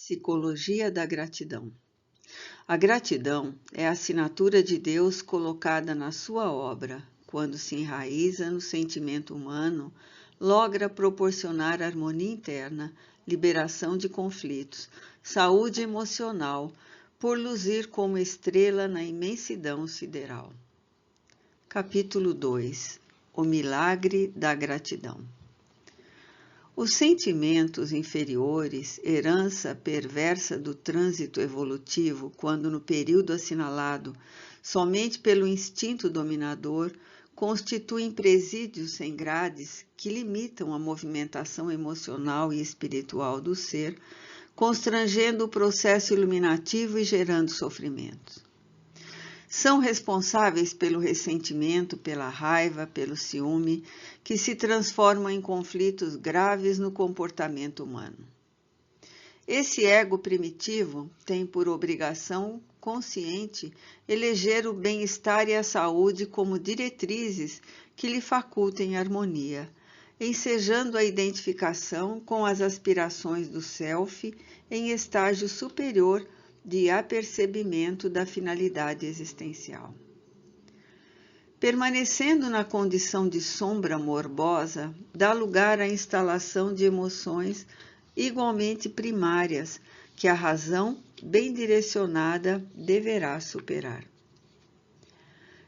Psicologia da gratidão. A gratidão é a assinatura de Deus colocada na sua obra. Quando se enraiza no sentimento humano, logra proporcionar harmonia interna, liberação de conflitos, saúde emocional, por luzir como estrela na imensidão sideral. Capítulo 2. O milagre da gratidão. Os sentimentos inferiores, herança perversa do trânsito evolutivo, quando no período assinalado somente pelo instinto dominador, constituem presídios sem grades que limitam a movimentação emocional e espiritual do ser, constrangendo o processo iluminativo e gerando sofrimentos. São responsáveis pelo ressentimento, pela raiva, pelo ciúme, que se transformam em conflitos graves no comportamento humano. Esse ego primitivo tem por obrigação consciente eleger o bem-estar e a saúde como diretrizes que lhe facultem harmonia, ensejando a identificação com as aspirações do self em estágio superior de apercebimento da finalidade existencial. Permanecendo na condição de sombra morbosa, dá lugar à instalação de emoções igualmente primárias, que a razão, bem direcionada, deverá superar.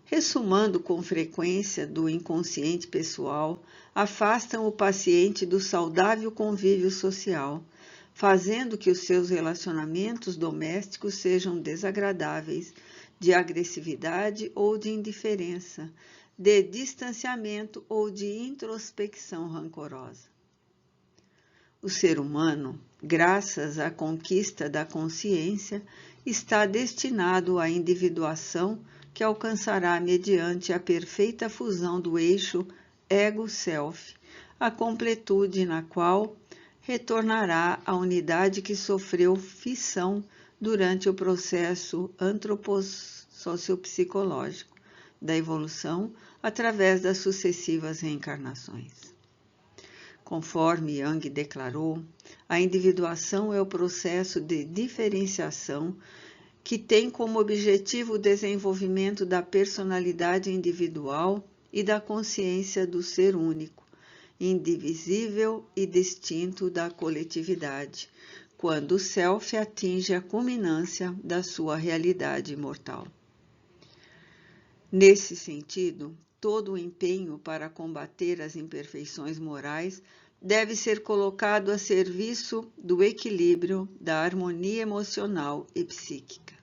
Ressumando com frequência do inconsciente pessoal, afastam o paciente do saudável convívio social, fazendo que os seus relacionamentos domésticos sejam desagradáveis, de agressividade ou de indiferença, de distanciamento ou de introspecção rancorosa. O ser humano, graças à conquista da consciência, está destinado à individuação que alcançará mediante a perfeita fusão do eixo ego-self, a completude na qual retornará à unidade que sofreu fissão durante o processo antropossociopsicológico da evolução através das sucessivas reencarnações. Conforme Jung declarou, a individuação é o processo de diferenciação que tem como objetivo o desenvolvimento da personalidade individual e da consciência do ser único, indivisível e distinto da coletividade, quando o self atinge a culminância da sua realidade imortal. Nesse sentido, todo o empenho para combater as imperfeições morais deve ser colocado a serviço do equilíbrio, da harmonia emocional e psíquica.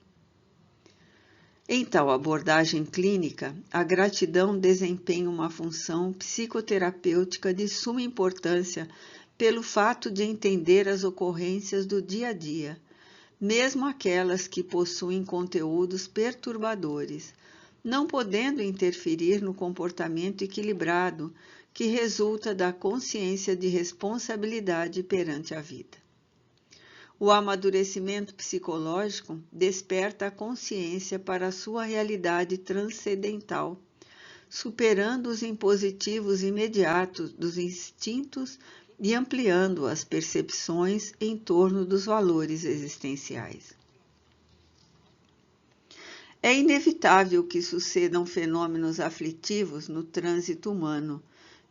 Em tal abordagem clínica, a gratidão desempenha uma função psicoterapêutica de suma importância pelo fato de entender as ocorrências do dia a dia, mesmo aquelas que possuem conteúdos perturbadores, não podendo interferir no comportamento equilibrado que resulta da consciência de responsabilidade perante a vida. O amadurecimento psicológico desperta a consciência para a sua realidade transcendental, superando os impositivos imediatos dos instintos e ampliando as percepções em torno dos valores existenciais. É inevitável que sucedam fenômenos aflitivos no trânsito humano,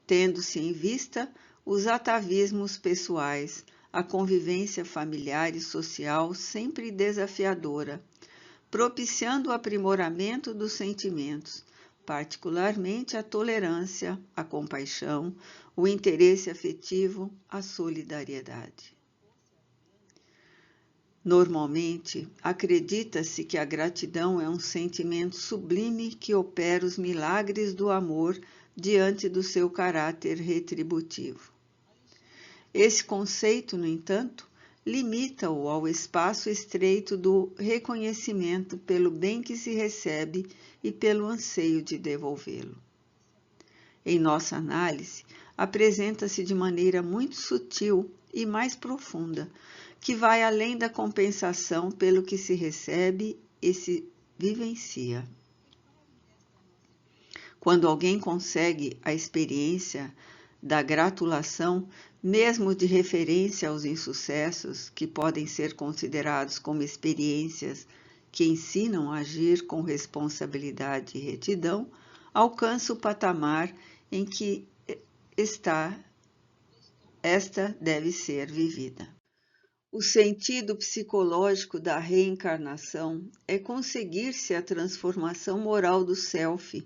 tendo-se em vista os atavismos pessoais, a convivência familiar e social sempre desafiadora, propiciando o aprimoramento dos sentimentos, particularmente a tolerância, a compaixão, o interesse afetivo, a solidariedade. Normalmente, acredita-se que a gratidão é um sentimento sublime que opera os milagres do amor diante do seu caráter retributivo. Esse conceito, no entanto, limita-o ao espaço estreito do reconhecimento pelo bem que se recebe e pelo anseio de devolvê-lo. Em nossa análise, apresenta-se de maneira muito sutil e mais profunda, que vai além da compensação pelo que se recebe e se vivencia. Quando alguém consegue a experiência da gratulação, mesmo de referência aos insucessos, que podem ser considerados como experiências que ensinam a agir com responsabilidade e retidão, alcança o patamar em que esta deve ser vivida. O sentido psicológico da reencarnação é conseguir-se a transformação moral do self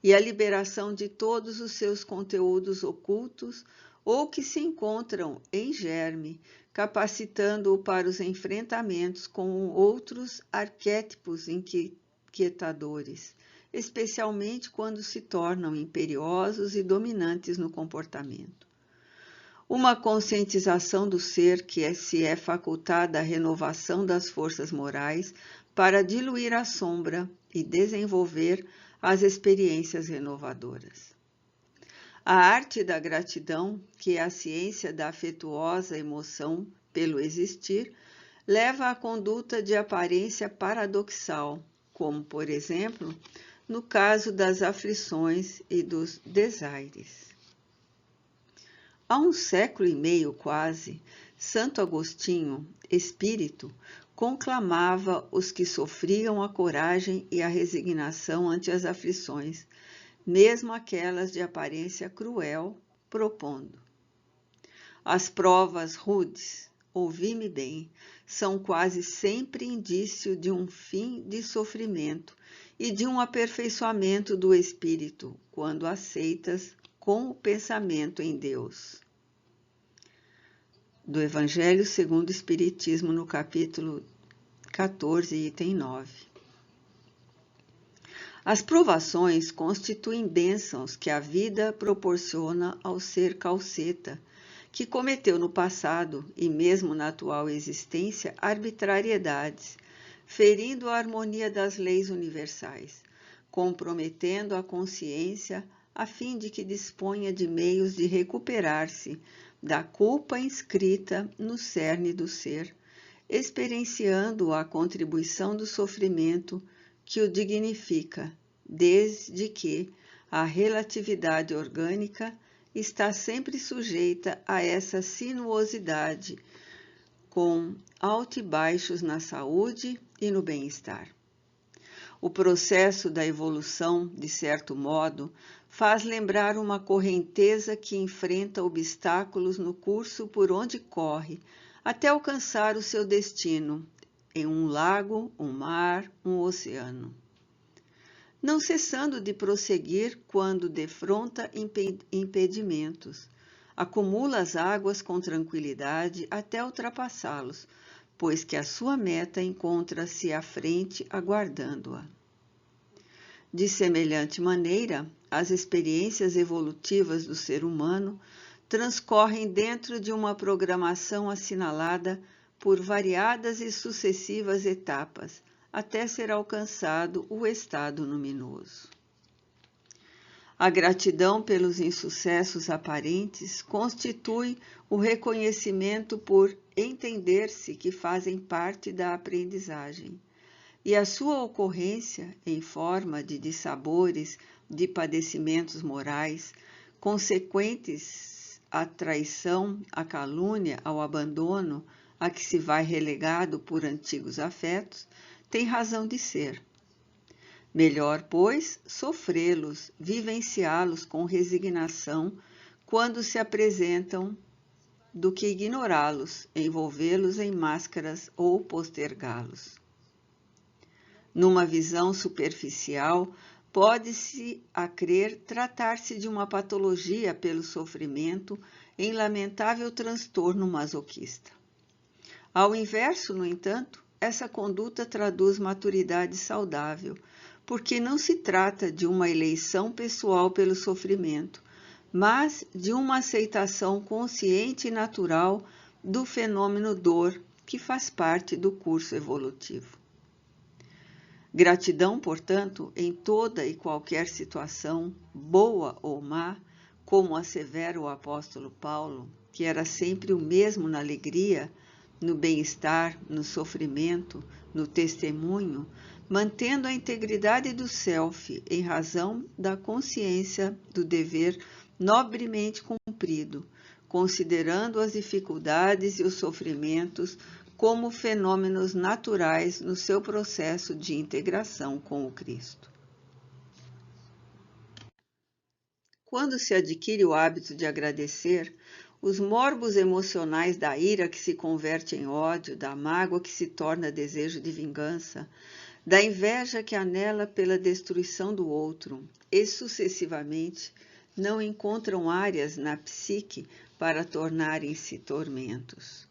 e a liberação de todos os seus conteúdos ocultos ou que se encontram em germe, capacitando-o para os enfrentamentos com outros arquétipos inquietadores, especialmente quando se tornam imperiosos e dominantes no comportamento. Uma conscientização do ser que se é facultada a renovação das forças morais para diluir a sombra e desenvolver as experiências renovadoras. A arte da gratidão, que é a ciência da afetuosa emoção pelo existir, leva à conduta de aparência paradoxal, como, por exemplo, no caso das aflições e dos desaires. Há um século e meio quase, Santo Agostinho, espírito, conclamava os que sofriam a coragem e a resignação ante as aflições, mesmo aquelas de aparência cruel, propondo: as provas rudes, ouvi-me bem, são quase sempre indício de um fim de sofrimento e de um aperfeiçoamento do espírito, quando aceitas com o pensamento em Deus. Do Evangelho segundo o Espiritismo, no capítulo 14, item 9. As provações constituem bênçãos que a vida proporciona ao ser calceta, que cometeu no passado e mesmo na atual existência arbitrariedades, ferindo a harmonia das leis universais, comprometendo a consciência a fim de que disponha de meios de recuperar-se da culpa inscrita no cerne do ser, experienciando a contribuição do sofrimento que o dignifica, desde que a relatividade orgânica está sempre sujeita a essa sinuosidade, com altos e baixos na saúde e no bem-estar. O processo da evolução, de certo modo, faz lembrar uma correnteza que enfrenta obstáculos no curso por onde corre, até alcançar o seu destino, em um lago, um mar, um oceano. Não cessando de prosseguir quando defronta impedimentos, acumula as águas com tranquilidade até ultrapassá-los, pois que a sua meta encontra-se à frente aguardando-a. De semelhante maneira, as experiências evolutivas do ser humano transcorrem dentro de uma programação assinalada por variadas e sucessivas etapas, até ser alcançado o estado luminoso. A gratidão pelos insucessos aparentes constitui o reconhecimento por entender-se que fazem parte da aprendizagem, e a sua ocorrência, em forma de dissabores, de padecimentos morais, consequentes à traição, à calúnia, ao abandono, a que se vai relegado por antigos afetos, tem razão de ser. Melhor, pois, sofrê-los, vivenciá-los com resignação quando se apresentam, do que ignorá-los, envolvê-los em máscaras ou postergá-los. Numa visão superficial, pode-se a crer tratar-se de uma patologia pelo sofrimento em lamentável transtorno masoquista. Ao inverso, no entanto, essa conduta traduz maturidade saudável, porque não se trata de uma eleição pessoal pelo sofrimento, mas de uma aceitação consciente e natural do fenômeno dor, que faz parte do curso evolutivo. Gratidão, portanto, em toda e qualquer situação, boa ou má, como assevera o apóstolo Paulo, que era sempre o mesmo na alegria, no bem-estar, no sofrimento, no testemunho, mantendo a integridade do self em razão da consciência do dever nobremente cumprido, considerando as dificuldades e os sofrimentos como fenômenos naturais no seu processo de integração com o Cristo. Quando se adquire o hábito de agradecer, os morbos emocionais da ira que se converte em ódio, da mágoa que se torna desejo de vingança, da inveja que anela pela destruição do outro, e sucessivamente, não encontram áreas na psique para tornarem-se tormentos.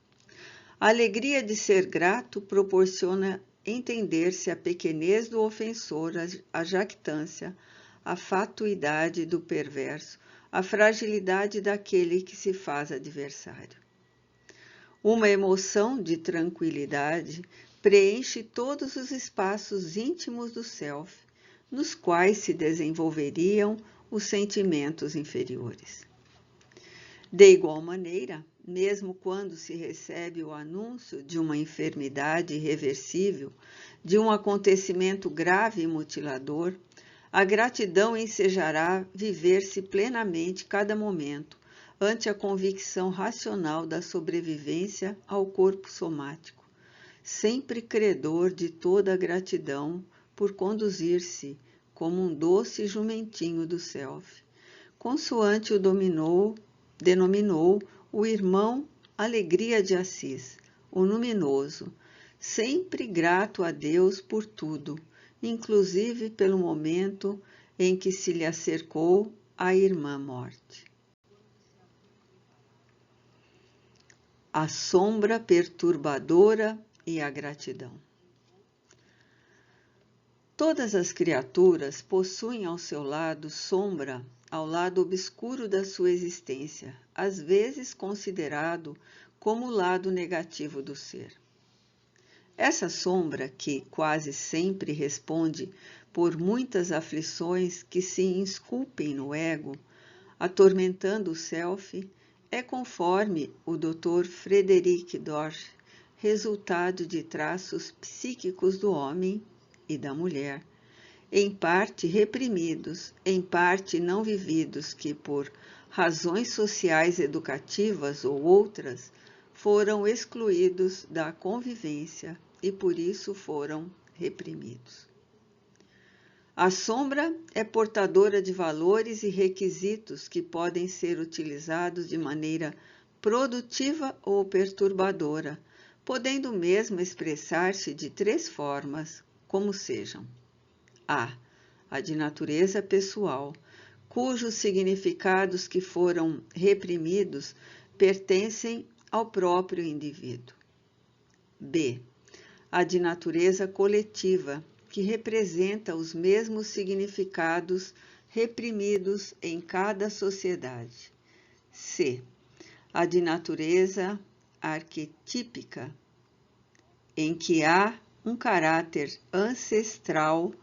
A alegria de ser grato proporciona entender-se a pequenez do ofensor, a jactância, a fatuidade do perverso, a fragilidade daquele que se faz adversário. Uma emoção de tranquilidade preenche todos os espaços íntimos do self, nos quais se desenvolveriam os sentimentos inferiores. De igual maneira, mesmo quando se recebe o anúncio de uma enfermidade irreversível, de um acontecimento grave e mutilador, a gratidão ensejará viver-se plenamente cada momento, ante a convicção racional da sobrevivência ao corpo somático, sempre credor de toda a gratidão por conduzir-se como um doce jumentinho do self, consoante o denominou o irmão Alegria de Assis, o luminoso, sempre grato a Deus por tudo, inclusive pelo momento em que se lhe acercou a irmã morte. A sombra perturbadora e a gratidão. Todas as criaturas possuem ao seu lado sombra, ao lado obscuro da sua existência, às vezes considerado como o lado negativo do ser. Essa sombra, que quase sempre responde por muitas aflições que se esculpem no ego, atormentando o self, é, conforme o Dr. Frederick Dorsch, resultado de traços psíquicos do homem e da mulher, em parte reprimidos, em parte não vividos, que por razões sociais educativas ou outras foram excluídos da convivência e por isso foram reprimidos. A sombra é portadora de valores e requisitos que podem ser utilizados de maneira produtiva ou perturbadora, podendo mesmo expressar-se de 3 formas, como sejam: a de natureza pessoal, cujos significados que foram reprimidos pertencem ao próprio indivíduo. B, a de natureza coletiva, que representa os mesmos significados reprimidos em cada sociedade. C, a de natureza arquetípica, em que há um caráter ancestral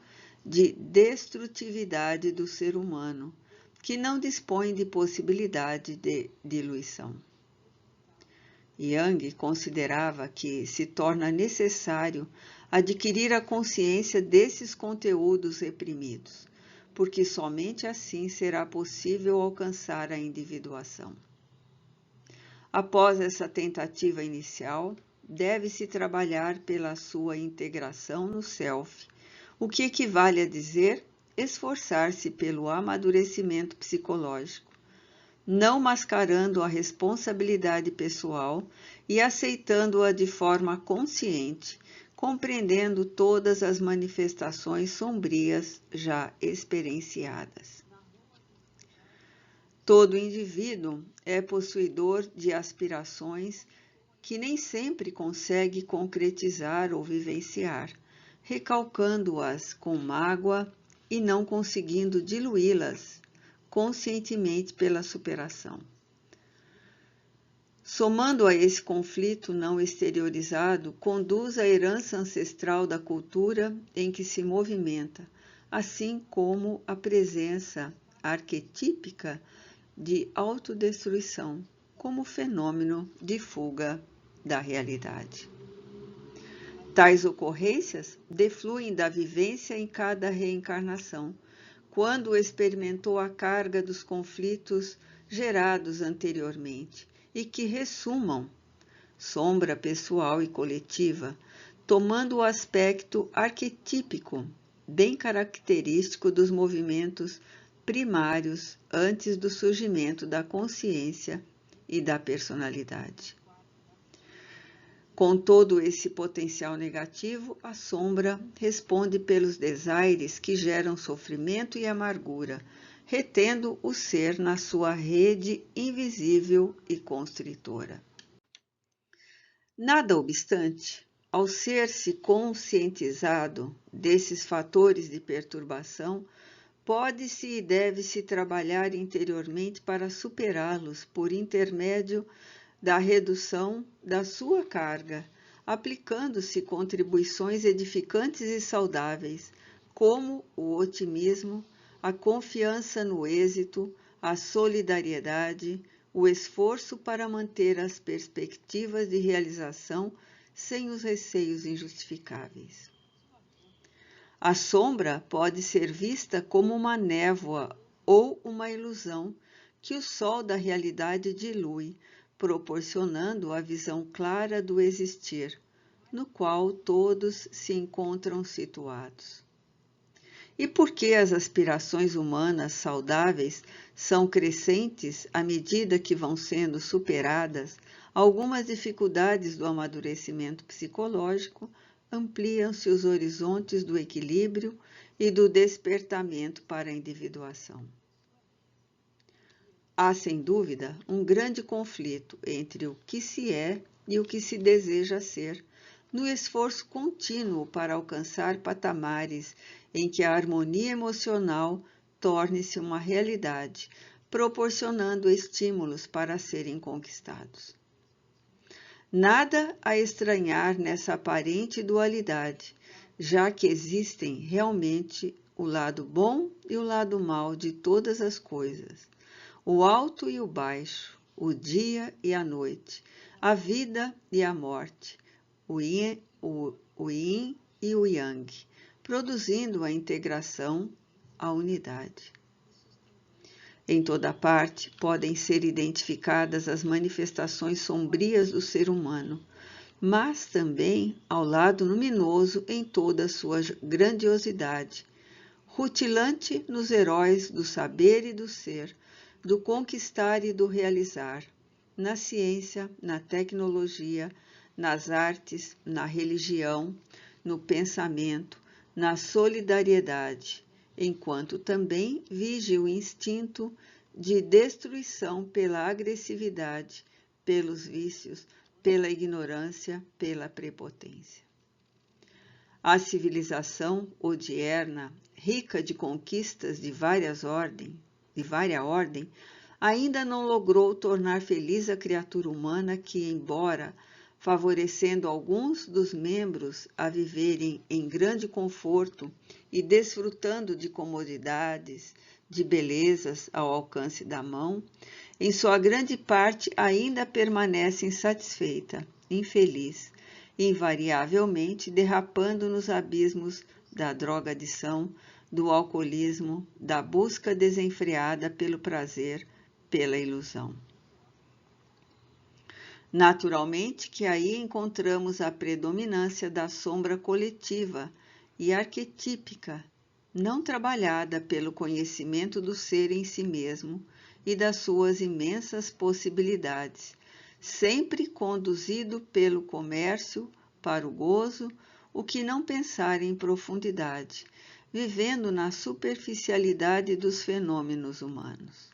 de destrutividade do ser humano, que não dispõe de possibilidade de diluição. Jung considerava que se torna necessário adquirir a consciência desses conteúdos reprimidos, porque somente assim será possível alcançar a individuação. Após essa tentativa inicial, deve-se trabalhar pela sua integração no self, o que equivale a dizer esforçar-se pelo amadurecimento psicológico, não mascarando a responsabilidade pessoal e aceitando-a de forma consciente, compreendendo todas as manifestações sombrias já experienciadas. Todo indivíduo é possuidor de aspirações que nem sempre consegue concretizar ou vivenciar, recalcando-as com mágoa e não conseguindo diluí-las conscientemente pela superação. Somando a esse conflito não exteriorizado, conduz a herança ancestral da cultura em que se movimenta, assim como a presença arquetípica de autodestruição como fenômeno de fuga da realidade. Tais ocorrências defluem da vivência em cada reencarnação, quando experimentou a carga dos conflitos gerados anteriormente e que ressumam, sombra pessoal e coletiva, tomando o aspecto arquetípico, bem característico dos movimentos primários antes do surgimento da consciência e da personalidade. Com todo esse potencial negativo, a sombra responde pelos desaires que geram sofrimento e amargura, retendo o ser na sua rede invisível e constritora. Nada obstante, ao ser-se conscientizado desses fatores de perturbação, pode-se e deve-se trabalhar interiormente para superá-los por intermédio da redução da sua carga, aplicando-se contribuições edificantes e saudáveis, como o otimismo, a confiança no êxito, a solidariedade, o esforço para manter as perspectivas de realização sem os receios injustificáveis. A sombra pode ser vista como uma névoa ou uma ilusão que o sol da realidade dilui, proporcionando a visão clara do existir, no qual todos se encontram situados. E porque as aspirações humanas saudáveis são crescentes à medida que vão sendo superadas, algumas dificuldades do amadurecimento psicológico, ampliam-se os horizontes do equilíbrio e do despertamento para a individuação. Há, sem dúvida, um grande conflito entre o que se é e o que se deseja ser, no esforço contínuo para alcançar patamares em que a harmonia emocional torne-se uma realidade, proporcionando estímulos para serem conquistados. Nada a estranhar nessa aparente dualidade, já que existem realmente o lado bom e o lado mau de todas as coisas, o alto e o baixo, o dia e a noite, a vida e a morte, o yin e o yang, produzindo a integração, a unidade. Em toda parte podem ser identificadas as manifestações sombrias do ser humano, mas também ao lado luminoso em toda a sua grandiosidade, rutilante nos heróis do saber e do ser, do conquistar e do realizar, na ciência, na tecnologia, nas artes, na religião, no pensamento, na solidariedade, enquanto também vige o instinto de destruição pela agressividade, pelos vícios, pela ignorância, pela prepotência. A civilização odierna, rica de conquistas de várias ordem, ainda não logrou tornar feliz a criatura humana que, embora favorecendo alguns dos membros a viverem em grande conforto e desfrutando de comodidades, de belezas ao alcance da mão, em sua grande parte ainda permanece insatisfeita, infeliz, invariavelmente derrapando nos abismos da drogadição, do alcoolismo, da busca desenfreada pelo prazer, pela ilusão. Naturalmente que aí encontramos a predominância da sombra coletiva e arquetípica, não trabalhada pelo conhecimento do ser em si mesmo e das suas imensas possibilidades, sempre conduzido pelo comércio para o gozo, o que não pensar em profundidade, vivendo na superficialidade dos fenômenos humanos.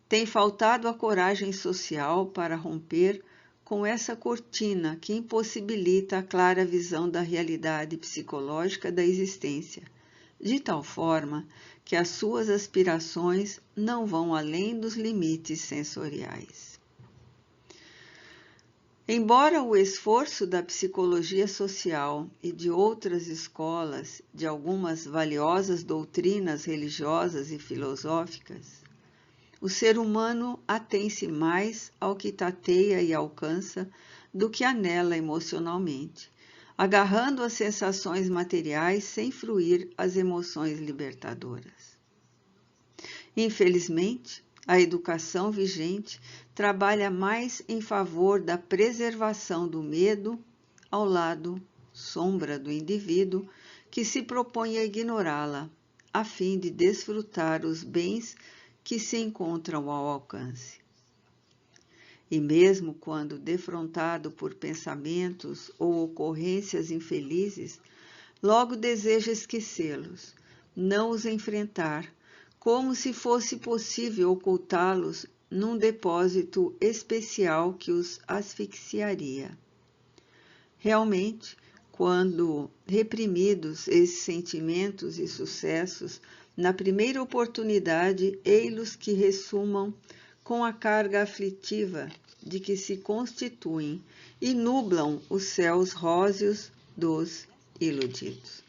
Tem faltado a coragem social para romper com essa cortina que impossibilita a clara visão da realidade psicológica da existência, de tal forma que as suas aspirações não vão além dos limites sensoriais. Embora o esforço da psicologia social e de outras escolas, de algumas valiosas doutrinas religiosas e filosóficas, o ser humano atém-se mais ao que tateia e alcança do que anela emocionalmente, agarrando as sensações materiais sem fruir as emoções libertadoras. Infelizmente, A educação vigente trabalha mais em favor da preservação do medo ao lado sombra do indivíduo que se propõe a ignorá-la, a fim de desfrutar os bens que se encontram ao alcance. E mesmo quando defrontado por pensamentos ou ocorrências infelizes, logo deseja esquecê-los, não os enfrentar, como se fosse possível ocultá-los num depósito especial que os asfixiaria. Realmente, quando reprimidos esses sentimentos e sucessos, na primeira oportunidade, ei-los que ressumam com a carga aflitiva de que se constituem e nublam os céus róseos dos iludidos.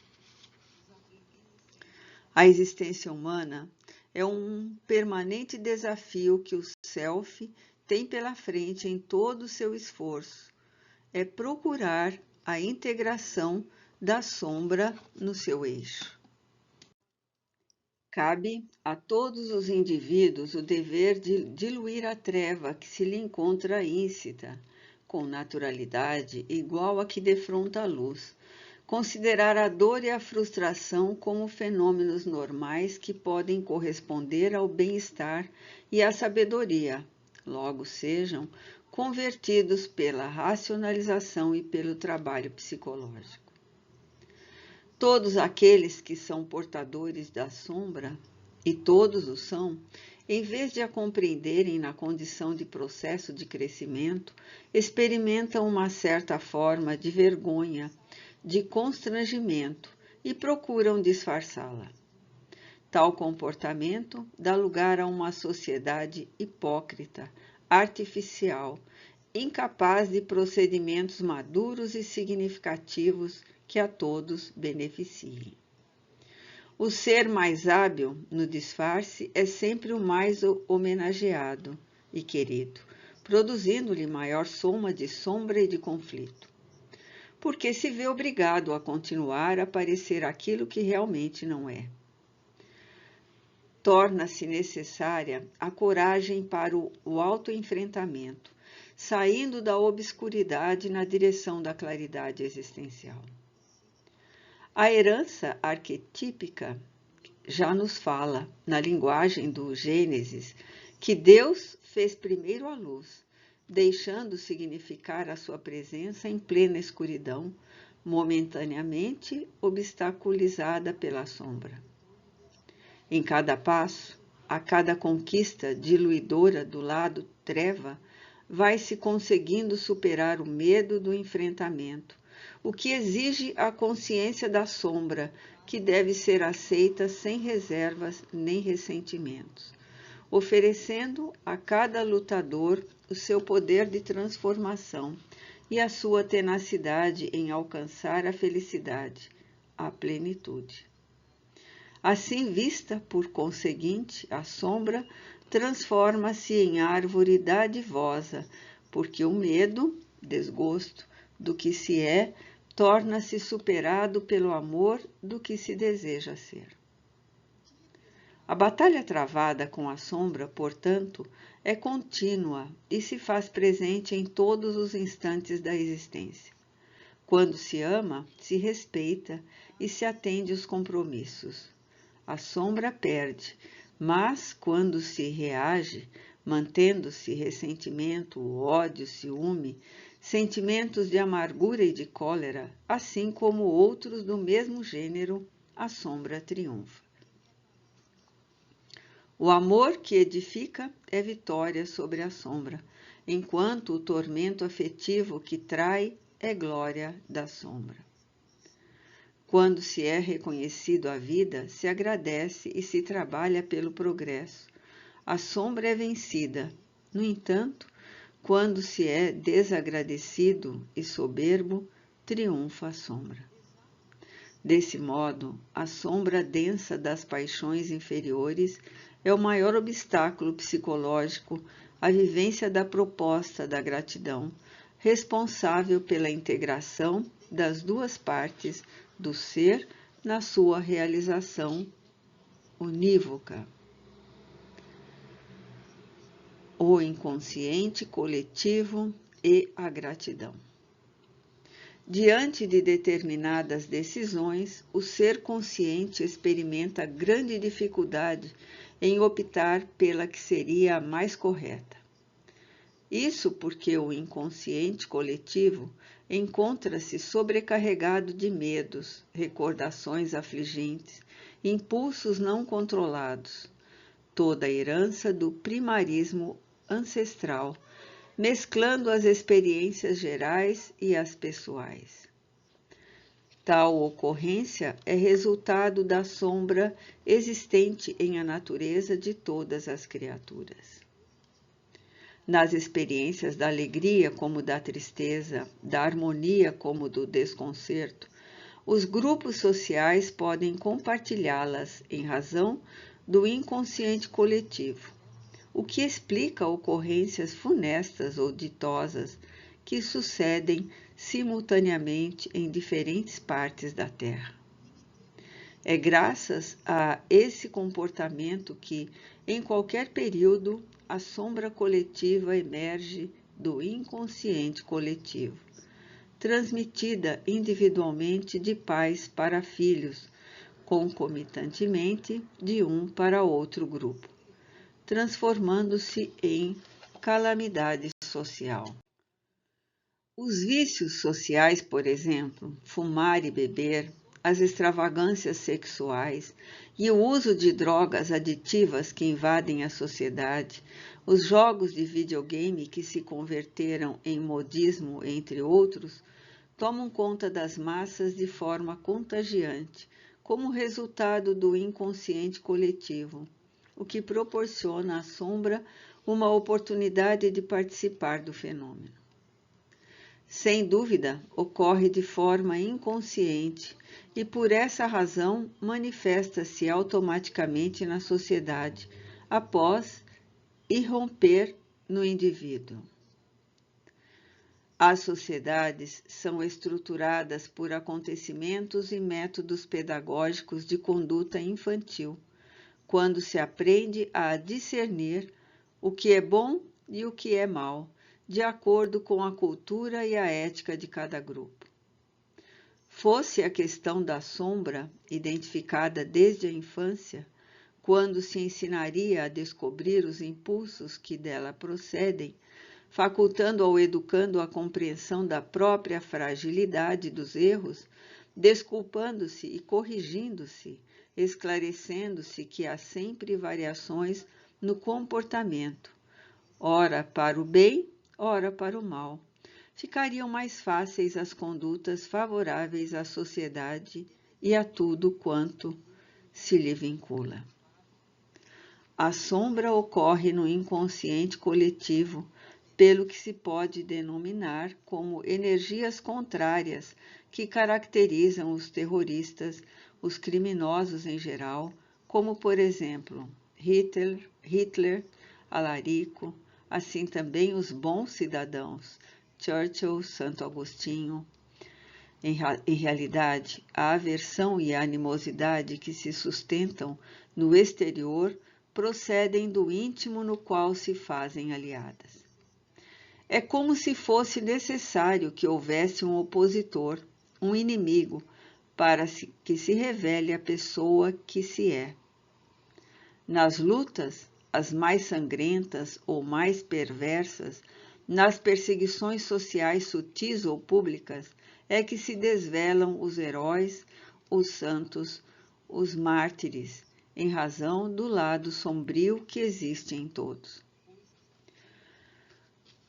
A existência humana é um permanente desafio que o Self tem pela frente em todo o seu esforço. É procurar a integração da sombra no seu eixo. Cabe a todos os indivíduos o dever de diluir a treva que se lhe encontra íncita, com naturalidade igual a que defronta a luz, considerar a dor e a frustração como fenômenos normais que podem corresponder ao bem-estar e à sabedoria, logo sejam convertidos pela racionalização e pelo trabalho psicológico. Todos aqueles que são portadores da sombra, e todos o são, em vez de a compreenderem na condição de processo de crescimento, experimentam uma certa forma de vergonha, de constrangimento e procuram disfarçá-la. Tal comportamento dá lugar a uma sociedade hipócrita, artificial, incapaz de procedimentos maduros e significativos que a todos beneficiem. O ser mais hábil no disfarce é sempre o mais homenageado e querido, produzindo-lhe maior soma de sombra e de conflito, porque se vê obrigado a continuar a parecer aquilo que realmente não é. Torna-se necessária a coragem para o autoenfrentamento, saindo da obscuridade na direção da claridade existencial. A herança arquetípica já nos fala, na linguagem do Gênesis, que Deus fez primeiro a luz, deixando significar a sua presença em plena escuridão, momentaneamente obstaculizada pela sombra. Em cada passo, a cada conquista diluidora do lado treva, vai se conseguindo superar o medo do enfrentamento, o que exige a consciência da sombra, que deve ser aceita sem reservas nem ressentimentos, oferecendo a cada lutador o seu poder de transformação e a sua tenacidade em alcançar a felicidade, a plenitude. Assim vista, por conseguinte, a sombra transforma-se em árvore dadivosa, porque o medo, desgosto do que se é, torna-se superado pelo amor do que se deseja ser. A batalha travada com a sombra, portanto, é contínua e se faz presente em todos os instantes da existência. Quando se ama, se respeita e se atende aos compromissos. A sombra perde, mas quando se reage, mantendo-se ressentimento, ódio, ciúme, sentimentos de amargura e de cólera, assim como outros do mesmo gênero, a sombra triunfa. O amor que edifica é vitória sobre a sombra, enquanto o tormento afetivo que trai é glória da sombra. Quando se é reconhecido a vida, se agradece e se trabalha pelo progresso. A sombra é vencida. No entanto, quando se é desagradecido e soberbo, triunfa a sombra. Desse modo, a sombra densa das paixões inferiores é o maior obstáculo psicológico à vivência da proposta da gratidão, responsável pela integração das duas partes do ser na sua realização unívoca. o inconsciente coletivo e a gratidão. Diante de determinadas decisões, o ser consciente experimenta grande dificuldade em optar pela que seria a mais correta. Isso porque o inconsciente coletivo encontra-se sobrecarregado de medos, recordações afligentes, impulsos não controlados, toda a herança do primarismo ancestral, mesclando as experiências gerais e as pessoais. Tal ocorrência é resultado da sombra existente em a natureza de todas as criaturas. Nas experiências da alegria como da tristeza, da harmonia como do desconcerto, os grupos sociais podem compartilhá-las em razão do inconsciente coletivo, o que explica ocorrências funestas ou ditosas que sucedem simultaneamente em diferentes partes da Terra. É graças a esse comportamento que, em qualquer período, a sombra coletiva emerge do inconsciente coletivo, transmitida individualmente de pais para filhos, concomitantemente de um para outro grupo, transformando-se em calamidade social. Os vícios sociais, por exemplo, fumar e beber, as extravagâncias sexuais e o uso de drogas aditivas que invadem a sociedade, os jogos de videogame que se converteram em modismo, entre outros, tomam conta das massas de forma contagiante, como resultado do inconsciente coletivo, o que proporciona à sombra uma oportunidade de participar do fenômeno. Sem dúvida, ocorre de forma inconsciente e, por essa razão, manifesta-se automaticamente na sociedade, após irromper no indivíduo. As sociedades são estruturadas por acontecimentos e métodos pedagógicos de conduta infantil, quando se aprende a discernir o que é bom e o que é mal, de acordo com a cultura e a ética de cada grupo. Fosse a questão da sombra identificada desde a infância, quando se ensinaria a descobrir os impulsos que dela procedem, facultando ao educando a compreensão da própria fragilidade dos erros, desculpando-se e corrigindo-se, esclarecendo-se que há sempre variações no comportamento, ora para o bem, ora para o mal. Ficariam mais fáceis as condutas favoráveis à sociedade e a tudo quanto se lhe vincula. A sombra ocorre no inconsciente coletivo, pelo que se pode denominar como energias contrárias que caracterizam os terroristas, os criminosos em geral, como, por exemplo, Hitler, Alarico, assim também os bons cidadãos, Churchill, Santo Agostinho. Em realidade, a aversão e a animosidade que se sustentam no exterior procedem do íntimo no qual se fazem aliadas. É como se fosse necessário que houvesse um opositor, um inimigo, para que se revele a pessoa que se é. Nas lutas, as mais sangrentas ou mais perversas, nas perseguições sociais sutis ou públicas, é que se desvelam os heróis, os santos, os mártires, em razão do lado sombrio que existe em todos.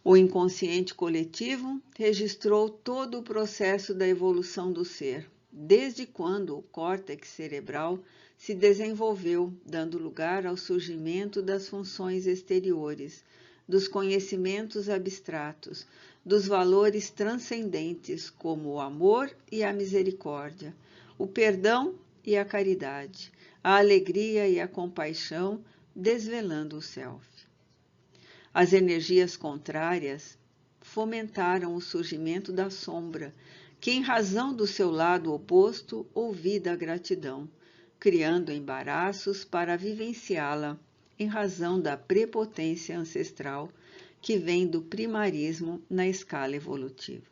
O inconsciente coletivo registrou todo o processo da evolução do ser, desde quando o córtex cerebral se desenvolveu, dando lugar ao surgimento das funções exteriores, dos conhecimentos abstratos, dos valores transcendentes como o amor e a misericórdia, o perdão e a caridade, a alegria e a compaixão, desvelando o self. As energias contrárias fomentaram o surgimento da sombra, que, em razão do seu lado oposto, ouvida a gratidão, criando embaraços para vivenciá-la em razão da prepotência ancestral que vem do primarismo na escala evolutiva.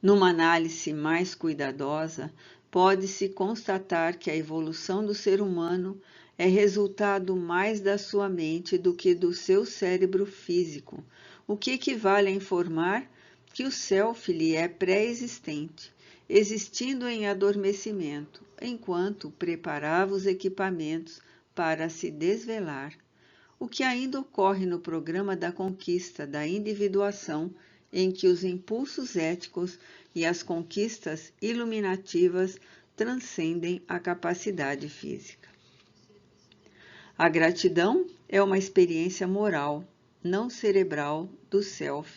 Numa análise mais cuidadosa, pode-se constatar que a evolução do ser humano é resultado mais da sua mente do que do seu cérebro físico, o que equivale a informar que o self lhe é pré-existente, existindo em adormecimento, enquanto preparava os equipamentos para se desvelar, o que ainda ocorre no programa da conquista da individuação, em que os impulsos éticos e as conquistas iluminativas transcendem a capacidade física. A gratidão é uma experiência moral, não cerebral, do self,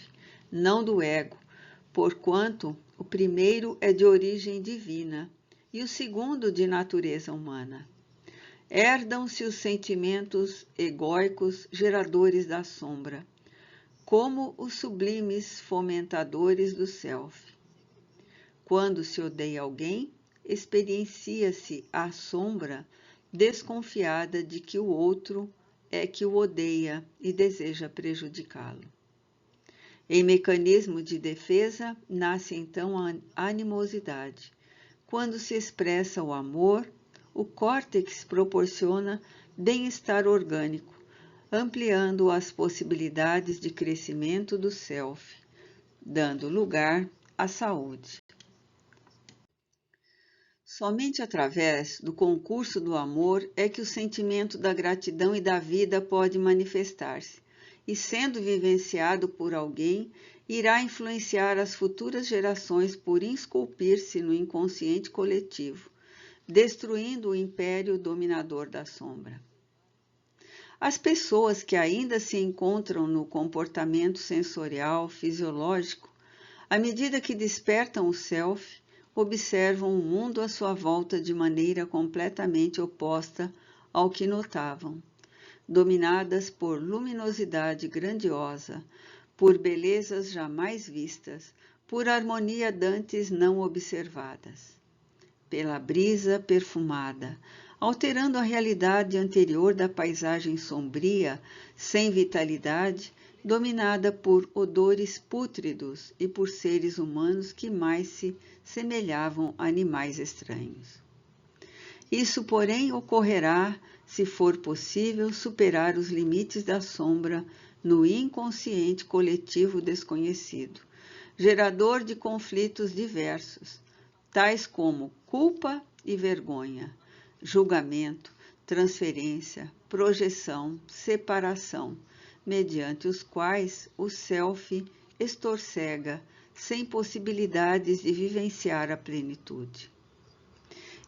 não do ego, porquanto o primeiro é de origem divina e o segundo de natureza humana. Herdam-se os sentimentos egóicos geradores da sombra, como os sublimes fomentadores do self. Quando se odeia alguém, experiencia-se a sombra desconfiada de que o outro é que o odeia e deseja prejudicá-lo. Em mecanismo de defesa, nasce então a animosidade. Quando se expressa o amor, o córtex proporciona bem-estar orgânico, ampliando as possibilidades de crescimento do self, dando lugar à saúde. Somente através do concurso do amor é que o sentimento da gratidão e da vida pode manifestar-se, e sendo vivenciado por alguém, irá influenciar as futuras gerações por esculpir-se no inconsciente coletivo, destruindo o império dominador da sombra. As pessoas que ainda se encontram no comportamento sensorial, fisiológico, à medida que despertam o self, observam o mundo à sua volta de maneira completamente oposta ao que notavam, dominadas por luminosidade grandiosa, por belezas jamais vistas, por harmonia dantes não observadas, pela brisa perfumada, alterando a realidade anterior da paisagem sombria, sem vitalidade, dominada por odores pútridos e por seres humanos que mais se semelhavam a animais estranhos. Isso, porém, ocorrerá se for possível superar os limites da sombra no inconsciente coletivo desconhecido, gerador de conflitos diversos, tais como culpa e vergonha, julgamento, transferência, projeção, separação, mediante os quais o self estorcega, sem possibilidades de vivenciar a plenitude.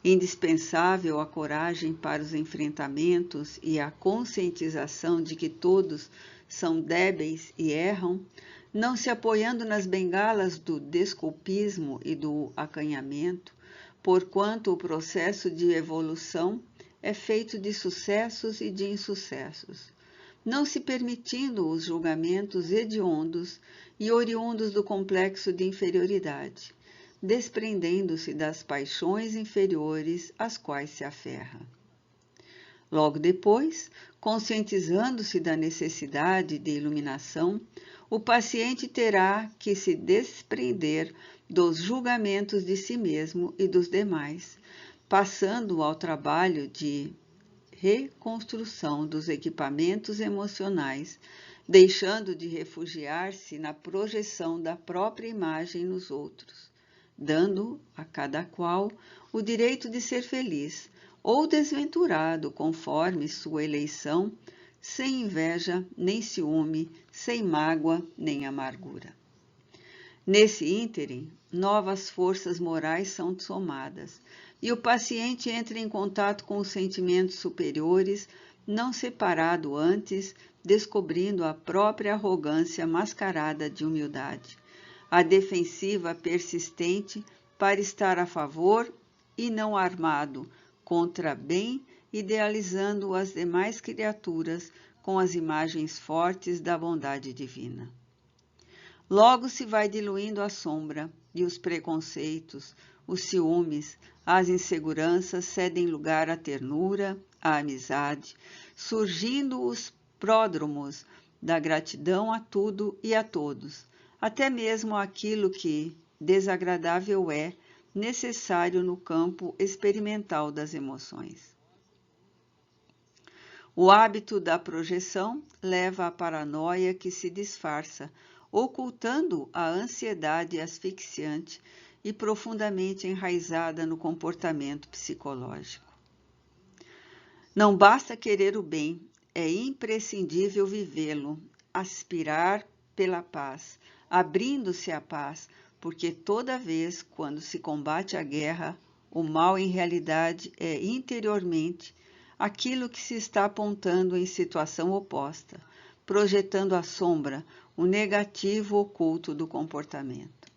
Indispensável a coragem para os enfrentamentos e a conscientização de que todos são débeis e erram, não se apoiando nas bengalas do desculpismo e do acanhamento, porquanto o processo de evolução é feito de sucessos e de insucessos, não se permitindo os julgamentos hediondos e oriundos do complexo de inferioridade, desprendendo-se das paixões inferiores às quais se aferra. Logo depois, conscientizando-se da necessidade de iluminação, o paciente terá que se desprender dos julgamentos de si mesmo e dos demais, passando ao trabalho de reconstrução dos equipamentos emocionais, deixando de refugiar-se na projeção da própria imagem nos outros, dando a cada qual o direito de ser feliz ou desventurado conforme sua eleição, sem inveja nem ciúme, sem mágoa nem amargura. Nesse ínterim, novas forças morais são somadas, e o paciente entra em contato com os sentimentos superiores, não separado antes, descobrindo a própria arrogância mascarada de humildade, a defensiva persistente para estar a favor e não armado contra bem, idealizando as demais criaturas com as imagens fortes da bondade divina. Logo se vai diluindo a sombra e os preconceitos, os ciúmes, as inseguranças cedem lugar à ternura, a amizade, surgindo os pródromos da gratidão a tudo e a todos, até mesmo aquilo que desagradável é necessário no campo experimental das emoções. O hábito da projeção leva à paranoia que se disfarça, ocultando a ansiedade asfixiante e profundamente enraizada no comportamento psicológico. Não basta querer o bem, é imprescindível vivê-lo, aspirar pela paz, abrindo-se à paz, porque toda vez quando se combate a guerra, o mal em realidade é interiormente aquilo que se está apontando em situação oposta, projetando a sombra, o negativo oculto do comportamento.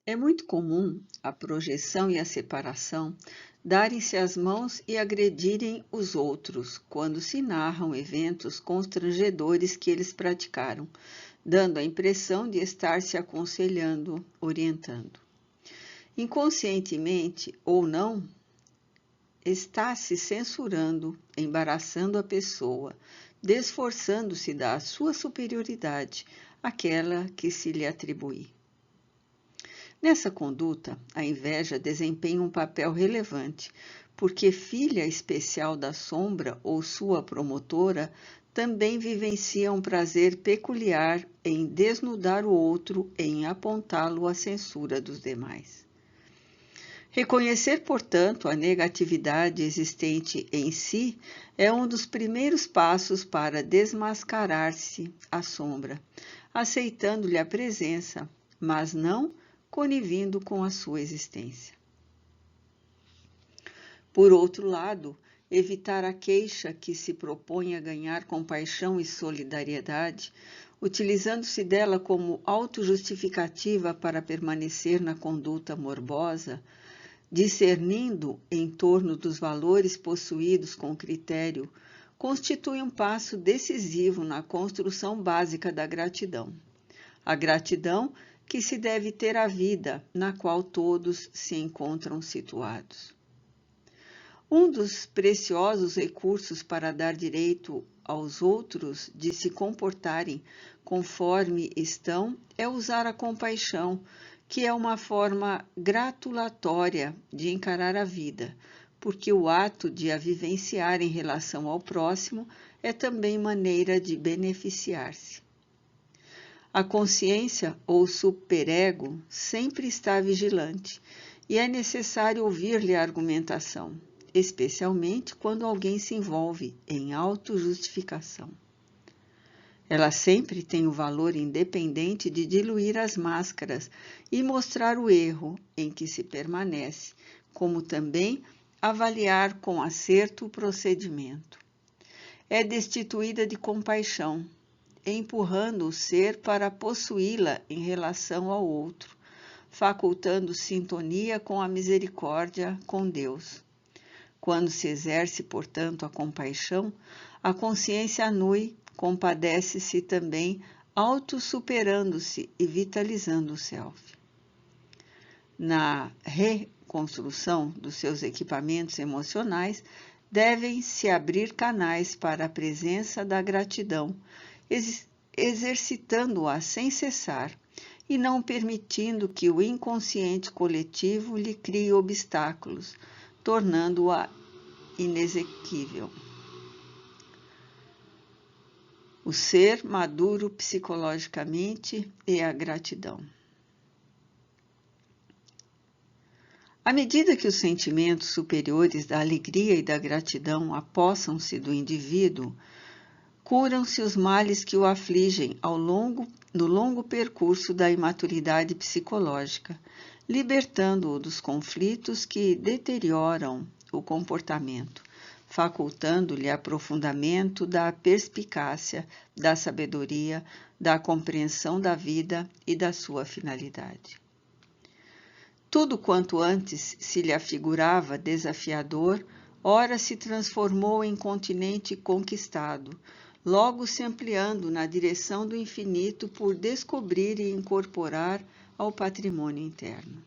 É muito comum a projeção e a separação darem-se as mãos e agredirem os outros quando se narram eventos constrangedores que eles praticaram, dando a impressão de estar se aconselhando, orientando. Inconscientemente ou não, está se censurando, embaraçando a pessoa, desforçando-se da sua superioridade, aquela que se lhe atribui. Nessa conduta, a inveja desempenha um papel relevante, porque filha especial da sombra ou sua promotora também vivencia um prazer peculiar em desnudar o outro, em apontá-lo à censura dos demais. Reconhecer, portanto, a negatividade existente em si é um dos primeiros passos para desmascarar-se a sombra, aceitando-lhe a presença, mas não conivindo com a sua existência. Por outro lado, evitar a queixa que se propõe a ganhar compaixão e solidariedade, utilizando-se dela como autojustificativa para permanecer na conduta morbosa, discernindo em torno dos valores possuídos com critério, constitui um passo decisivo na construção básica da gratidão. A gratidão que se deve ter à vida na qual todos se encontram situados. Um dos preciosos recursos para dar direito aos outros de se comportarem conforme estão é usar a compaixão, que é uma forma gratulatória de encarar a vida, porque o ato de a vivenciar em relação ao próximo é também maneira de beneficiar-se. A consciência ou superego sempre está vigilante e é necessário ouvir-lhe a argumentação, especialmente quando alguém se envolve em autojustificação. Ela sempre tem o valor independente de diluir as máscaras e mostrar o erro em que se permanece, como também avaliar com acerto o procedimento. É destituída de compaixão, empurrando o ser para possuí-la em relação ao outro, facultando sintonia com a misericórdia com Deus. Quando se exerce, portanto, a compaixão, a consciência anui, compadece-se também, autossuperando-se e vitalizando o self. Na reconstrução dos seus equipamentos emocionais, devem se abrir canais para a presença da gratidão, exercitando-a sem cessar e não permitindo que o inconsciente coletivo lhe crie obstáculos, tornando-a inexequível. O ser maduro psicologicamente é a gratidão. À medida que os sentimentos superiores da alegria e da gratidão apossam-se do indivíduo, curam-se os males que o afligem no longo percurso da imaturidade psicológica, libertando-o dos conflitos que deterioram o comportamento, facultando-lhe aprofundamento da perspicácia, da sabedoria, da compreensão da vida e da sua finalidade. Tudo quanto antes se lhe afigurava desafiador, ora se transformou em continente conquistado, logo se ampliando na direção do infinito por descobrir e incorporar ao patrimônio interno.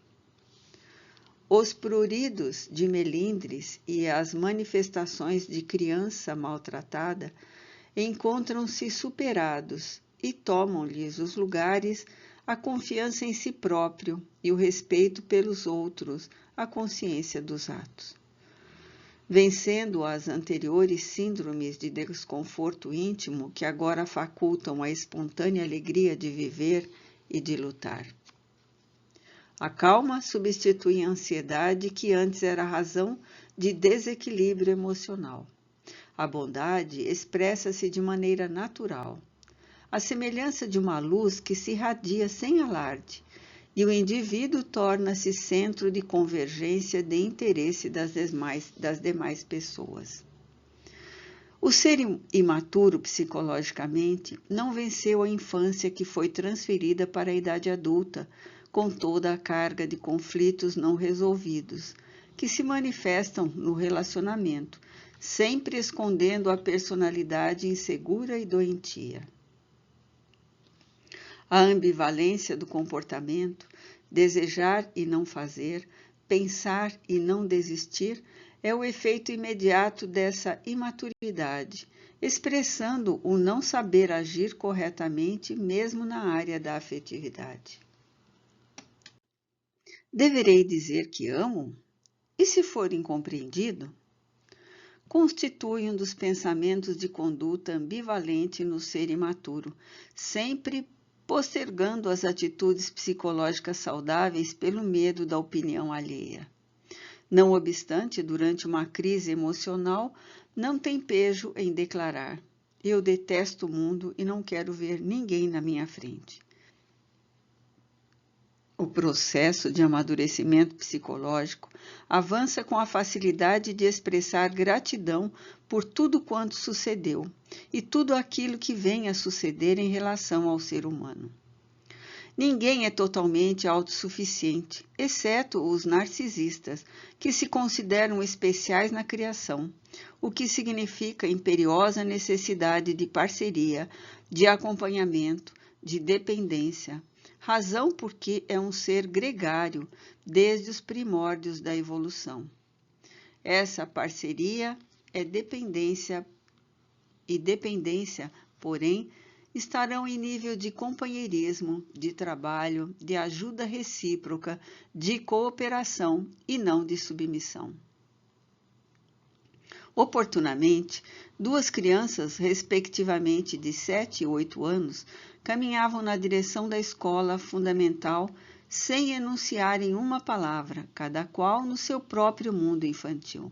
Os pruridos de melindres e as manifestações de criança maltratada encontram-se superados e tomam-lhes os lugares a confiança em si próprio e o respeito pelos outros, a consciência dos atos. Vencendo as anteriores síndromes de desconforto íntimo que agora facultam a espontânea alegria de viver e de lutar. A calma substitui a ansiedade que antes era razão de desequilíbrio emocional. A bondade expressa-se de maneira natural, à semelhança de uma luz que se irradia sem alarde, e o indivíduo torna-se centro de convergência de interesse das demais pessoas. O ser imaturo psicologicamente não venceu a infância que foi transferida para a idade adulta, com toda a carga de conflitos não resolvidos, que se manifestam no relacionamento, sempre escondendo a personalidade insegura e doentia. A ambivalência do comportamento, desejar e não fazer, pensar e não desistir, é o efeito imediato dessa imaturidade, expressando o não saber agir corretamente mesmo na área da afetividade. Deverei dizer que amo? E se for incompreendido? Constitui um dos pensamentos de conduta ambivalente no ser imaturo, sempre postergando as atitudes psicológicas saudáveis pelo medo da opinião alheia. Não obstante, durante uma crise emocional, não tem pejo em declarar: eu detesto o mundo e não quero ver ninguém na minha frente. O processo de amadurecimento psicológico avança com a facilidade de expressar gratidão por tudo quanto sucedeu e tudo aquilo que vem a suceder em relação ao ser humano. Ninguém é totalmente autossuficiente, exceto os narcisistas, que se consideram especiais na criação, o que significa imperiosa necessidade de parceria, de acompanhamento, de dependência, razão porque é um ser gregário desde os primórdios da evolução. Essa parceria é dependência, porém, estarão em nível de companheirismo, de trabalho, de ajuda recíproca, de cooperação e não de submissão. Oportunamente, duas crianças, respectivamente de 7 e 8 anos, caminhavam na direção da escola fundamental sem enunciarem uma palavra, cada qual no seu próprio mundo infantil.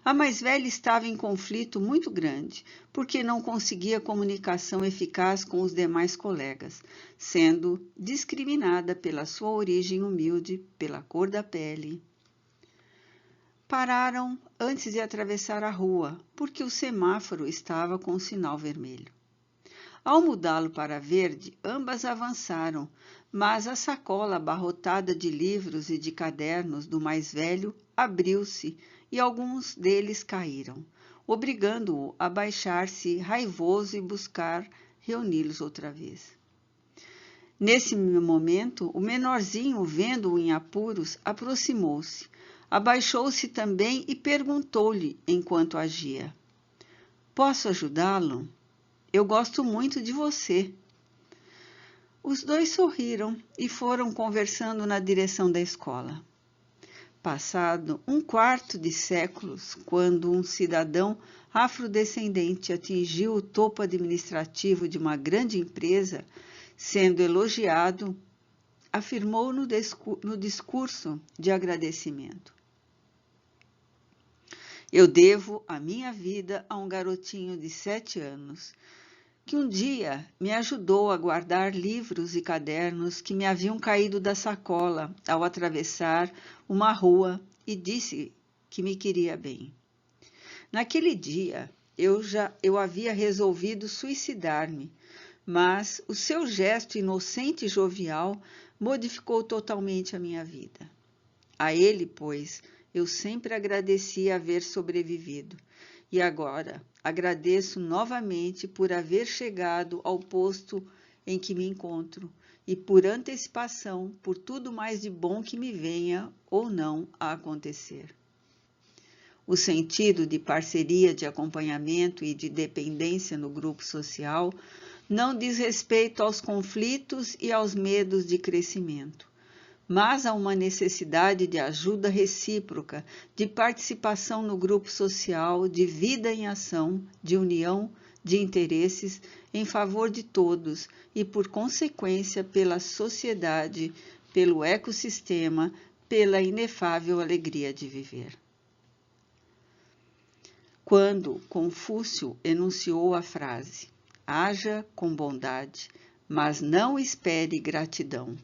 A mais velha estava em conflito muito grande, porque não conseguia comunicação eficaz com os demais colegas, sendo discriminada pela sua origem humilde, pela cor da pele. Pararam antes de atravessar a rua, porque o semáforo estava com o sinal vermelho. Ao mudá-lo para verde, ambas avançaram, mas a sacola abarrotada de livros e de cadernos do mais velho abriu-se e alguns deles caíram, obrigando-o a baixar-se raivoso e buscar reuni-los outra vez. Nesse momento, o menorzinho, vendo-o em apuros, aproximou-se, abaixou-se também e perguntou-lhe enquanto agia: "Posso ajudá-lo? Eu gosto muito de você." Os dois sorriram e foram conversando na direção da escola. Passado um quarto de séculos, quando um cidadão afrodescendente atingiu o topo administrativo de uma grande empresa, sendo elogiado, afirmou no discurso de agradecimento: "Eu devo a minha vida a um garotinho de 7 anos, que um dia me ajudou a guardar livros e cadernos que me haviam caído da sacola ao atravessar uma rua e disse que me queria bem. Naquele dia, eu havia resolvido suicidar-me, mas o seu gesto inocente e jovial modificou totalmente a minha vida. A ele, pois, eu sempre agradeci haver sobrevivido, e agora agradeço novamente por haver chegado ao posto em que me encontro e por antecipação por tudo mais de bom que me venha ou não a acontecer. O sentido de parceria, de acompanhamento e de dependência no grupo social não diz respeito aos conflitos e aos medos de crescimento, mas a uma necessidade de ajuda recíproca, de participação no grupo social, de vida em ação, de união de interesses em favor de todos e, por consequência, pela sociedade, pelo ecossistema, pela inefável alegria de viver. Quando Confúcio enunciou a frase "haja com bondade, mas não espere gratidão",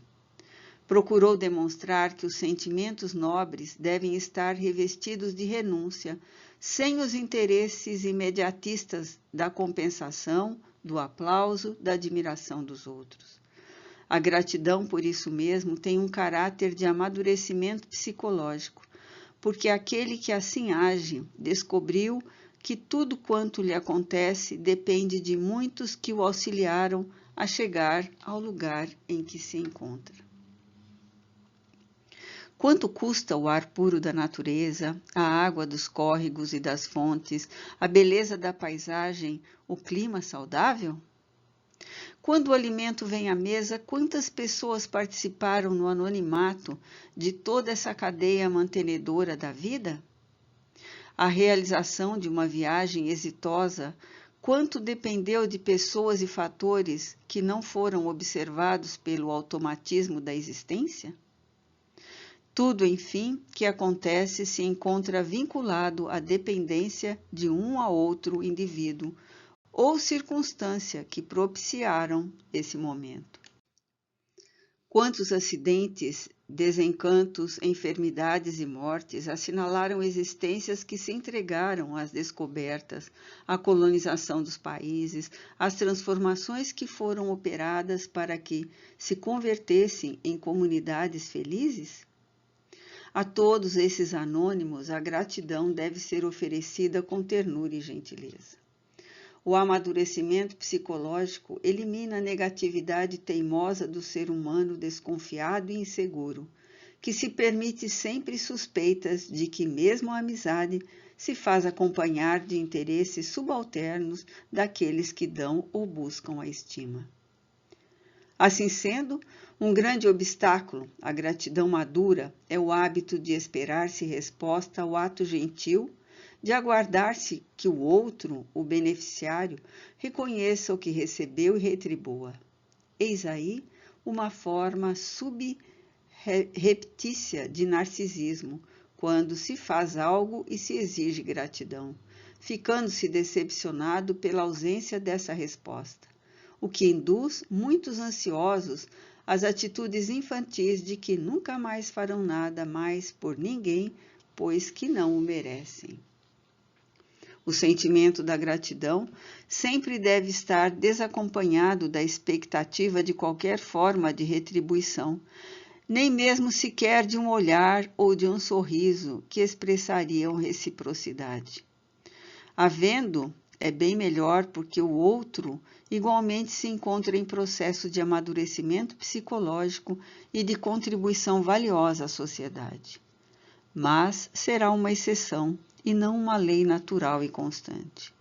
procurou demonstrar que os sentimentos nobres devem estar revestidos de renúncia, sem os interesses imediatistas da compensação, do aplauso, da admiração dos outros. A gratidão, por isso mesmo, tem um caráter de amadurecimento psicológico, porque aquele que assim age descobriu que tudo quanto lhe acontece depende de muitos que o auxiliaram a chegar ao lugar em que se encontra. Quanto custa o ar puro da natureza, a água dos córregos e das fontes, a beleza da paisagem, o clima saudável? Quando o alimento vem à mesa, quantas pessoas participaram no anonimato de toda essa cadeia mantenedora da vida? A realização de uma viagem exitosa, quanto dependeu de pessoas e fatores que não foram observados pelo automatismo da existência? Tudo, enfim, que acontece se encontra vinculado à dependência de um a outro indivíduo ou circunstância que propiciaram esse momento. Quantos acidentes, desencantos, enfermidades e mortes assinalaram existências que se entregaram às descobertas, à colonização dos países, às transformações que foram operadas para que se convertessem em comunidades felizes? A todos esses anônimos, a gratidão deve ser oferecida com ternura e gentileza. O amadurecimento psicológico elimina a negatividade teimosa do ser humano desconfiado e inseguro, que se permite sempre suspeitas de que mesmo a amizade se faz acompanhar de interesses subalternos daqueles que dão ou buscam a estima. Assim sendo, um grande obstáculo à gratidão madura é o hábito de esperar-se resposta ao ato gentil, de aguardar-se que o outro, o beneficiário, reconheça o que recebeu e retribua. Eis aí uma forma subreptícia de narcisismo, quando se faz algo e se exige gratidão, ficando-se decepcionado pela ausência dessa resposta, o que induz muitos ansiosos às atitudes infantis de que nunca mais farão nada mais por ninguém, pois que não o merecem. O sentimento da gratidão sempre deve estar desacompanhado da expectativa de qualquer forma de retribuição, nem mesmo sequer de um olhar ou de um sorriso que expressariam reciprocidade. Havendo, é bem melhor porque o outro igualmente se encontra em processo de amadurecimento psicológico e de contribuição valiosa à sociedade. Mas será uma exceção e não uma lei natural e constante.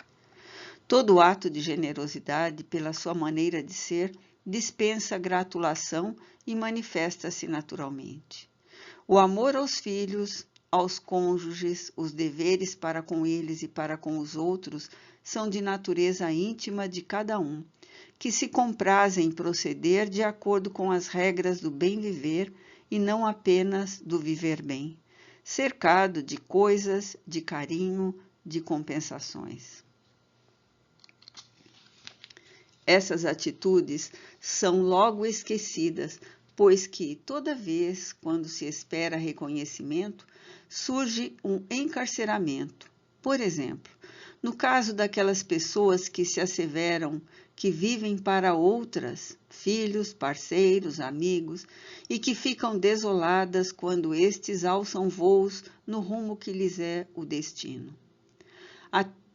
Todo ato de generosidade, pela sua maneira de ser, dispensa gratulação e manifesta-se naturalmente. O amor aos filhos, aos cônjuges, os deveres para com eles e para com os outros são de natureza íntima de cada um, que se compraz em proceder de acordo com as regras do bem viver e não apenas do viver bem, cercado de coisas, de carinho, de compensações. Essas atitudes são logo esquecidas, pois que, toda vez, quando se espera reconhecimento, surge um encarceramento. Por exemplo, no caso daquelas pessoas que se asseveram que vivem para outras, filhos, parceiros, amigos, e que ficam desoladas quando estes alçam voos no rumo que lhes é o destino.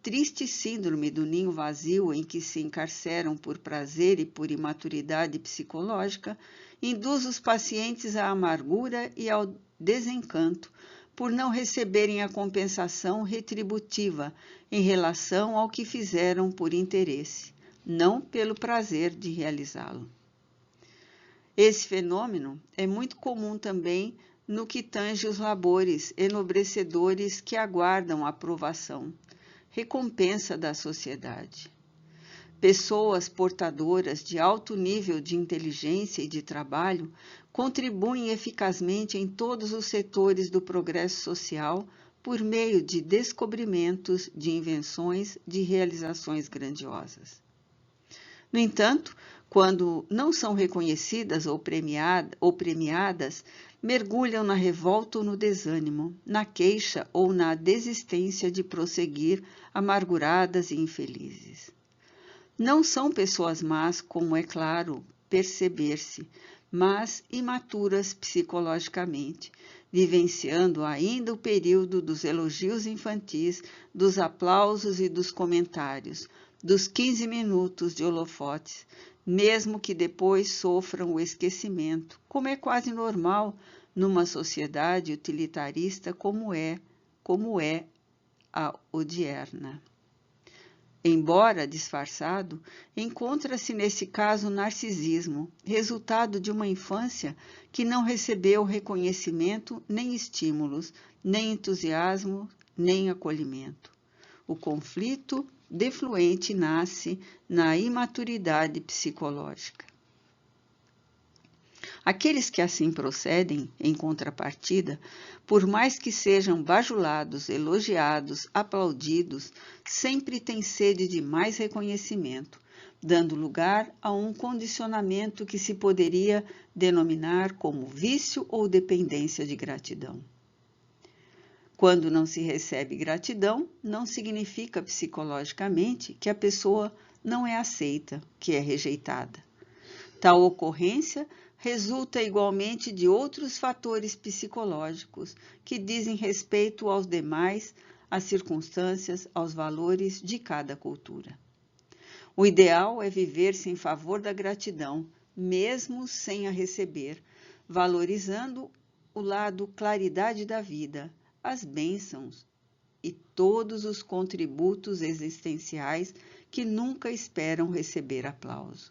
triste síndrome do ninho vazio em que se encarceram por prazer e por imaturidade psicológica, induz os pacientes à amargura e ao desencanto por não receberem a compensação retributiva em relação ao que fizeram por interesse, não pelo prazer de realizá-lo. Esse fenômeno é muito comum também no que tange os labores enobrecedores que aguardam a aprovação, recompensa da sociedade. Pessoas portadoras de alto nível de inteligência e de trabalho contribuem eficazmente em todos os setores do progresso social por meio de descobrimentos, de invenções, de realizações grandiosas. No entanto, quando não são reconhecidas ou premiadas, mergulham na revolta ou no desânimo, na queixa ou na desistência de prosseguir, amarguradas e infelizes. Não são pessoas más, como é claro perceber-se, mas imaturas psicologicamente, vivenciando ainda o período dos elogios infantis, dos aplausos e dos comentários, dos 15 minutos de holofotes, mesmo que depois sofram o esquecimento, como é quase normal numa sociedade utilitarista como é a odierna. Embora disfarçado, encontra-se nesse caso narcisismo, resultado de uma infância que não recebeu reconhecimento, nem estímulos, nem entusiasmo, nem acolhimento. O conflito defluente nasce na imaturidade psicológica. Aqueles que assim procedem, em contrapartida, por mais que sejam bajulados, elogiados, aplaudidos, sempre têm sede de mais reconhecimento, dando lugar a um condicionamento que se poderia denominar como vício ou dependência de gratidão. Quando não se recebe gratidão, não significa psicologicamente que a pessoa não é aceita, que é rejeitada. Tal ocorrência resulta igualmente de outros fatores psicológicos que dizem respeito aos demais, às circunstâncias, aos valores de cada cultura. O ideal é viver-se em favor da gratidão, mesmo sem a receber, valorizando o lado claridade da vida, as bênçãos e todos os contributos existenciais que nunca esperam receber aplauso.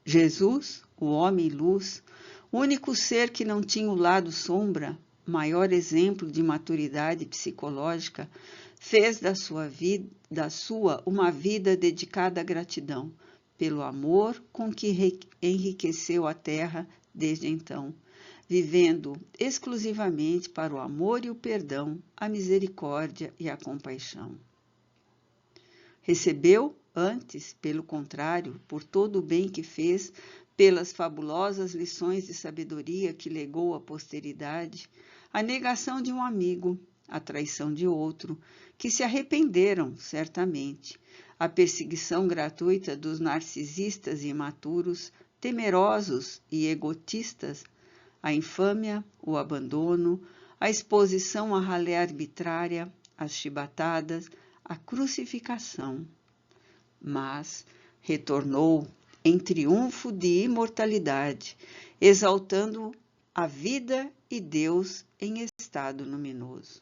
Jesus, o homem-luz, único ser que não tinha o lado sombra, maior exemplo de maturidade psicológica, fez da sua uma vida dedicada à gratidão, pelo amor com que enriqueceu a terra desde então, vivendo exclusivamente para o amor e o perdão, a misericórdia e a compaixão. Recebeu, antes, pelo contrário, por todo o bem que fez, pelas fabulosas lições de sabedoria que legou à posteridade, a negação de um amigo, a traição de outro, que se arrependeram, certamente, a perseguição gratuita dos narcisistas e imaturos, temerosos e egotistas, a infâmia, o abandono, a exposição à ralé arbitrária, as chibatadas, a crucificação. Mas retornou em triunfo de imortalidade, exaltando a vida e Deus em estado luminoso.